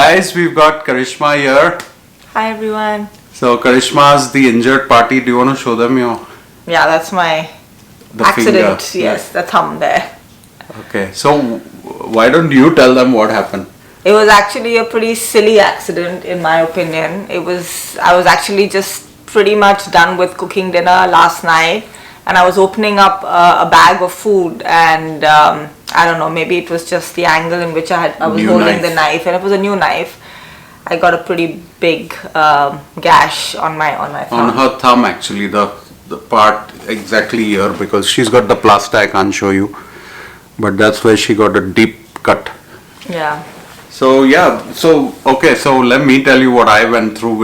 guys, we've got Karishma here. Hi everyone. So Karishma's the injured party. Do you want to show them your Yeah, that's my the accident. finger? Yes, the thumb there. Okay, so why don't you tell them what happened? It was actually a pretty silly accident in my opinion. I was actually just pretty much done with cooking dinner last night, and I was opening up a bag of food, and I don't know, maybe it was just the angle in which I was New holding knife. the knife, and it was a new knife. I got a pretty big gash on my thumb. On her thumb, actually, the part exactly here, because she's got the plaster. I can't show you, but that's where she got a deep cut. Yeah. So okay. So let me tell you what I went through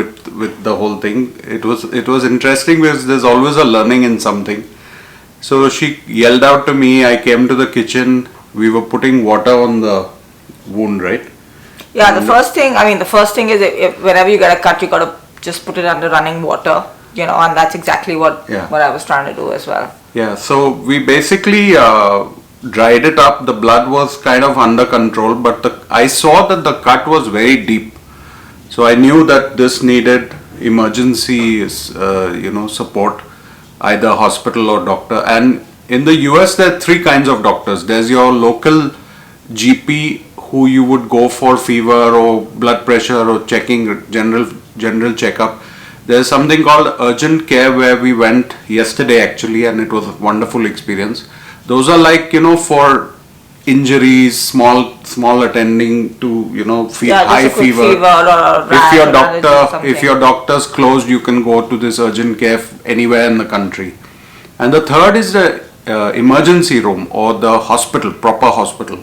with the whole thing. It was interesting because there's always a learning in something. So she yelled out to me. I came to the kitchen. We were putting water on the wound, right? Yeah, the first thing is whenever you get a cut, you gotta just put it under running water, and that's exactly what I was trying to do as well. Yeah, so we basically dried it up. The blood was kind of under control, but I saw that the cut was very deep. So I knew that this needed emergency, support, either hospital or doctor. And in the US, there are three kinds of doctors. There's your local GP who you would go for fever or blood pressure or checking general checkup. There's something called urgent care where we went yesterday actually, and it was a wonderful experience. Those are like for injuries, small attending to high fever. Or a rash If your doctor's closed, you can go to this urgent care anywhere in the country. And the third is the emergency room or the hospital, proper hospital,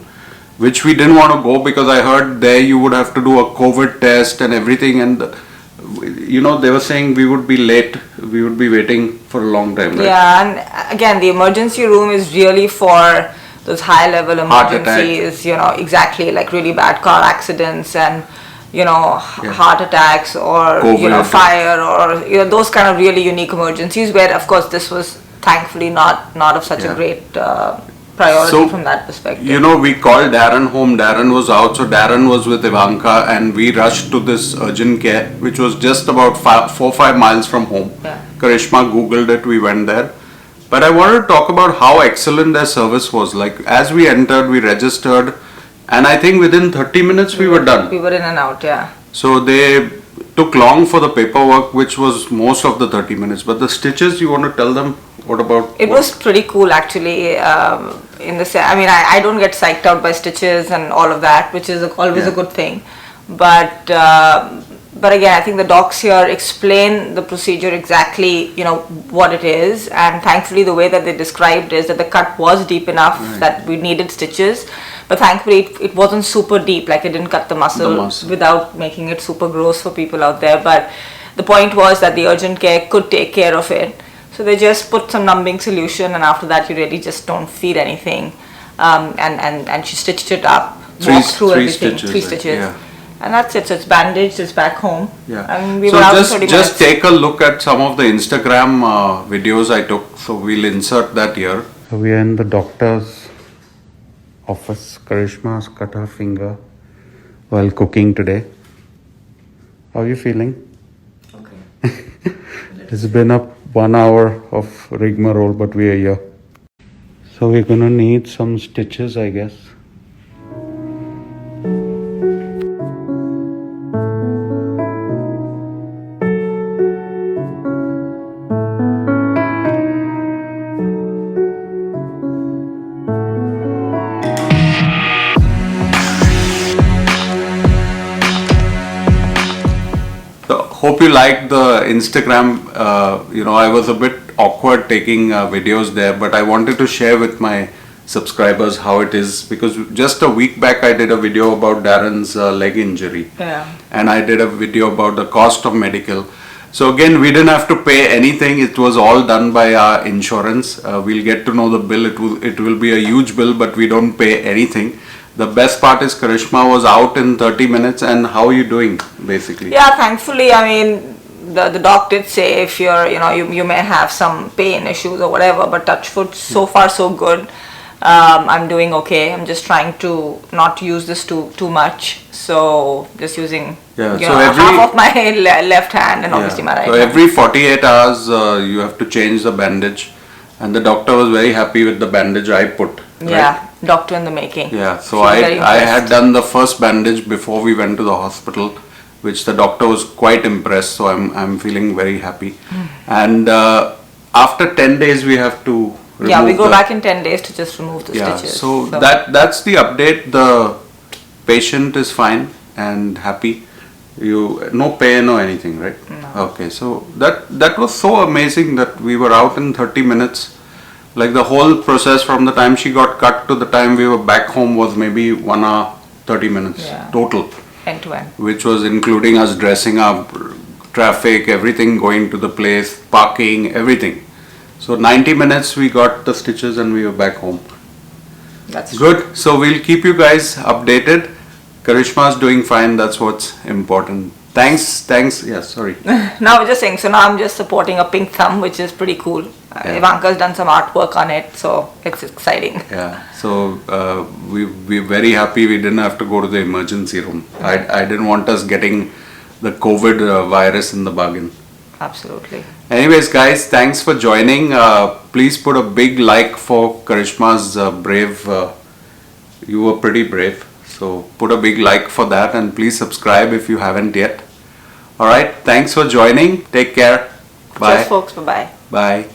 which we didn't want to go because I heard there you would have to do a COVID test and everything, and they were saying we would be late, we would be waiting for a long time, right? Yeah, and again, the emergency room is really for those high level emergencies, exactly, like really bad car accidents and heart attacks or COVID. Fire or those kind of really unique emergencies, where of course this was thankfully not of such a great priority from that perspective. We called Darren home. Darren was out, so Darren was with Ivanka, and we rushed to this urgent care, which was just about 4 or 5 miles from home. Yeah. Karishma googled it, we went there. But I wanted to talk about how excellent their service was. Like, as we entered, we registered, and I think within 30 minutes we were done. We were in and out, yeah. So they took long for the paperwork, which was most of the 30 minutes. But the stitches, you want to tell them? What about? It was pretty cool actually. I don't get psyched out by stitches and all of that, which is always a good thing. But again, I think the docs here explain the procedure exactly, what it is, and thankfully the way that they described is that the cut was deep enough that we needed stitches, but thankfully it wasn't super deep, like it didn't cut the muscle without making it super gross for people out there. But the point was that the urgent care could take care of it. So they just put some numbing solution, and after that you really just don't feel anything. And she stitched it up, walked through everything, three stitches. Yeah. And that's it. So it's bandaged, it's back home. Yeah. And we so were out in 30 minutes. just take a look at some of the Instagram videos I took. So we'll insert that here. So we are in the doctor's office. Karishma's cut her finger while cooking today. How are you feeling? Okay. It's been up 1 hour of rigmarole, but we are here. So we're gonna need some stitches, I guess. Hope you liked the Instagram. I was a bit awkward taking videos there, but I wanted to share with my subscribers how it is, because just a week back I did a video about Darren's leg injury. Yeah. And I did a video about the cost of medical. So again, we didn't have to pay anything. It was all done by our insurance. We'll get to know the bill. It will be a huge bill, but we don't pay anything. The best part is Karishma was out in 30 minutes. And how are you doing, basically? Yeah, thankfully, the doc did say if you're, you may have some pain issues or whatever, but touch wood, so far so good. I'm doing okay. I'm just trying to not use this too much. So just using Yeah, you so know, every- half of my left hand and obviously my right So hand. every 48 hours you have to change the bandage, and the doctor was very happy with the bandage I put. Right? Yeah, doctor in the making. Yeah, so She's very I had impressed. done the first bandage before we went to the hospital, which the doctor was quite impressed. So I'm feeling very happy. And after 10 days we have to remove Yeah, we go the- back in 10 days to just remove the Yeah, stitches. so that's the update. The patient is fine and happy. No pain or anything, right? No. Okay, so that was so amazing that we were out in 30 minutes. Like the whole process from the time she got cut to the time we were back home was maybe 1 hour 30 minutes Yeah. total, End to end. which was including us dressing up, traffic, everything, going to the place, parking, everything. So 90 minutes we got the stitches and we were back home. That's Good. So we'll keep you guys updated. Karishma's doing fine. That's what's important. Thanks. Yeah, sorry. Now I'm just saying, so now I'm just supporting a pink thumb, which is pretty cool. Yeah. Ivanka's done some artwork on it, so it's exciting. Yeah. So we're very happy we didn't have to go to the emergency room. I didn't want us getting the COVID virus in the bargain. Absolutely. Anyways, guys, thanks for joining. Please put a big like for Karishma's brave. You were pretty brave. So put a big like for that and please subscribe if you haven't yet. Alright, thanks for joining. Take care. Bye. Cheers, folks. Bye-bye. Bye.